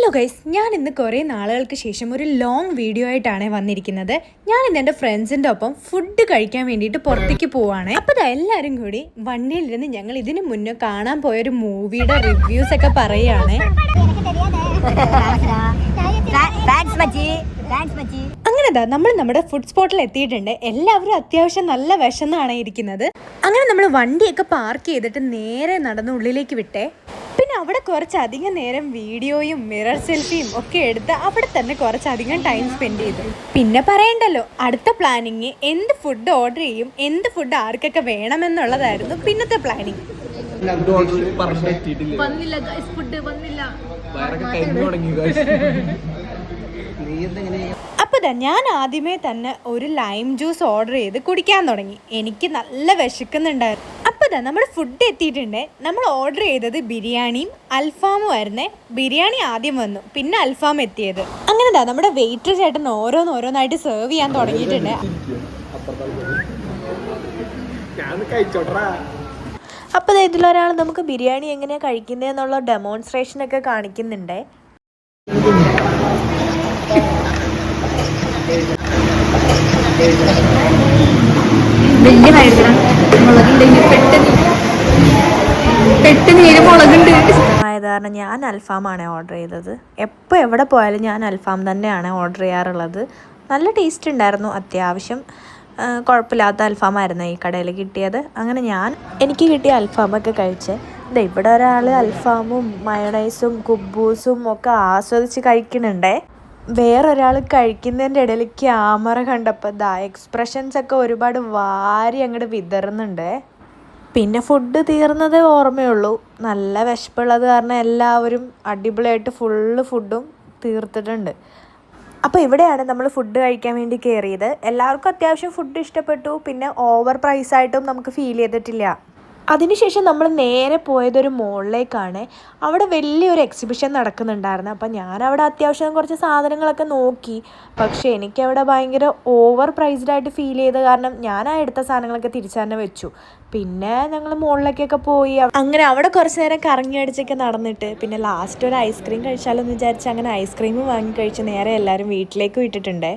Hello guys, ഞാൻ ഇന്ന് കുറേ നാളുകൾക്ക് ശേഷം ഒരു ലോങ് വീഡിയോ ആയിട്ടാണ് വന്നിരിക്കുന്നത്. ഞാൻ ഇന്ന് എൻ്റെ ഫ്രണ്ട്സിൻ്റെ ഒപ്പം ഫുഡ് കഴിക്കാൻ വേണ്ടിയിട്ട് പുറത്തേക്ക് പോവാണ്. അപ്പോൾ എല്ലാവരും കൂടി വണ്ടിയിലിരുന്ന് ഞങ്ങൾ ഇതിനു മുന്നേ കാണാൻ പോയൊരു മൂവിയുടെ റിവ്യൂസ് ഒക്കെ പറയുകയാണ്. അങ്ങനെതാ നമ്മൾ നമ്മുടെ ഫുഡ് സ്പോട്ടിൽ എത്തിയിട്ടുണ്ട്. എല്ലാവരും അത്യാവശ്യം നല്ല വിശന്നാണ് ഇരിക്കുന്നത്. അങ്ങനെ നമ്മൾ വണ്ടിയൊക്കെ പാർക്ക് ചെയ്തിട്ട് നേരെ നടന്ന് ഉള്ളിലേക്ക് വിട്ടേ. പിന്നെ അവിടെ കുറച്ചധികം നേരം വീഡിയോയും മിറർ സെൽഫിയും ഒക്കെ എടുത്ത് അവിടെ തന്നെ കുറച്ചധികം ടൈം സ്പെൻഡ് ചെയ്തു. പിന്നെ പറയണ്ടല്ലോ, അടുത്ത പ്ലാനിങ് എന്ത് ഫുഡ് ഓർഡർ ചെയ്യും, എന്ത് ഫുഡ് ആർക്കൊക്കെ വേണമെന്നുള്ളതായിരുന്നു പിന്നത്തെ പ്ലാനിങ്. അപ്പോൾ ഞാൻ ആദ്യമേ തന്നെ ഒരു ലൈം ജ്യൂസ് ഓർഡർ ചെയ്ത് കുടിക്കാൻ തുടങ്ങി. എനിക്ക് നല്ല വിശക്കുന്നുണ്ടായിരുന്നു. അപ്പോൾ നമ്മുടെ ഫുഡ് എത്തിയിട്ടുണ്ട്. നമ്മൾ ഓർഡർ ചെയ്തത് ബിരിയാണിയും അൽഫാമും ആയിരുന്നേ. ബിരിയാണി ആദ്യം വന്നു, പിന്നെ അൽഫാം എത്തിയത്. അങ്ങനെ നമ്മുടെ വെയിറ്റർ ചേട്ടൻ ഓരോന്നായിട്ട് സെർവ് ചെയ്യാൻ തുടങ്ങിയിട്ടുണ്ട്. അപ്പോൾ ഇതിലൊരാൾ നമുക്ക് ബിരിയാണി എങ്ങനെയാണ് കഴിക്കുന്നതെന്നുള്ള ഡെമോൺസ്ട്രേഷനൊക്കെ കാണിക്കുന്നുണ്ട്. ഇഷ്ടമായത് കാരണം ഞാൻ അൽഫാമാണ് ഓർഡർ ചെയ്തത്. എപ്പോൾ എവിടെ പോയാലും ഞാൻ അൽഫാം തന്നെയാണ് ഓർഡർ ചെയ്യാറുള്ളത്. നല്ല ടേസ്റ്റ് ഉണ്ടായിരുന്നു, അത്യാവശ്യം കുഴപ്പമില്ലാത്ത അൽഫാമായിരുന്നു ഈ കടയിൽ കിട്ടിയത്. അങ്ങനെ എനിക്ക് കിട്ടിയ അൽഫാമൊക്കെ കഴിച്ച് ഇവിടെ ഒരാൾ അൽഫാമും മയോണൈസും കുബൂസും ഒക്കെ ആസ്വദിച്ച് കഴിക്കുന്നുണ്ടേ. വേറൊരാൾ കഴിക്കുന്നതിൻ്റെ ഇടയിൽ ക്യാമറ കണ്ടപ്പോൾ എക്സ്പ്രഷൻസ് ഒക്കെ ഒരുപാട് വാരി അങ്ങോട്ട് വിതറുന്നുണ്ട്. പിന്നെ ഫുഡ് തീർന്നതേ ഓർമ്മയുള്ളൂ. നല്ല വിശപ്പുള്ളത് കാരണം എല്ലാവരും അടിപൊളിയായിട്ട് ഫുള്ള് ഫുഡും തീർത്തിട്ടുണ്ട്. അപ്പോൾ ഇവിടെയാണ് നമ്മൾ ഫുഡ് കഴിക്കാൻ വേണ്ടി കയറിയത്. എല്ലാവർക്കും അത്യാവശ്യം ഫുഡ് ഇഷ്ടപ്പെട്ടു. പിന്നെ ഓവർ പ്രൈസായിട്ടും നമുക്ക് ഫീൽ ചെയ്തിട്ടില്ല. അതിനുശേഷം നമ്മൾ നേരെ പോയതൊരു മോളിലേക്കാണ്. അവിടെ വലിയൊരു എക്സിബിഷൻ നടക്കുന്നുണ്ടായിരുന്നു. അപ്പം ഞാനവിടെ അത്യാവശ്യം കുറച്ച് സാധനങ്ങളൊക്കെ നോക്കി. പക്ഷേ എനിക്കവിടെ ഭയങ്കര ഓവർ പ്രൈസ്ഡായിട്ട് ഫീൽ ചെയ്ത കാരണം ഞാൻ ആ എടുത്ത സാധനങ്ങളൊക്കെ തിരിച്ചു തന്നെ വെച്ചു. പിന്നെ ഞങ്ങൾ മുകളിലേക്കൊക്കെ പോയി. അങ്ങനെ അവിടെ കുറച്ച് നേരം കറങ്ങി അടിച്ചൊക്കെ നടന്നിട്ട് പിന്നെ ലാസ്റ്റ് ഒരു ഐസ്ക്രീം കഴിച്ചാലോ എന്ന് വിചാരിച്ച് അങ്ങനെ ഐസ്ക്രീം വാങ്ങി കഴിച്ച് നേരെ എല്ലാവരും വീട്ടിലേക്ക് വിട്ടിട്ടുണ്ട്.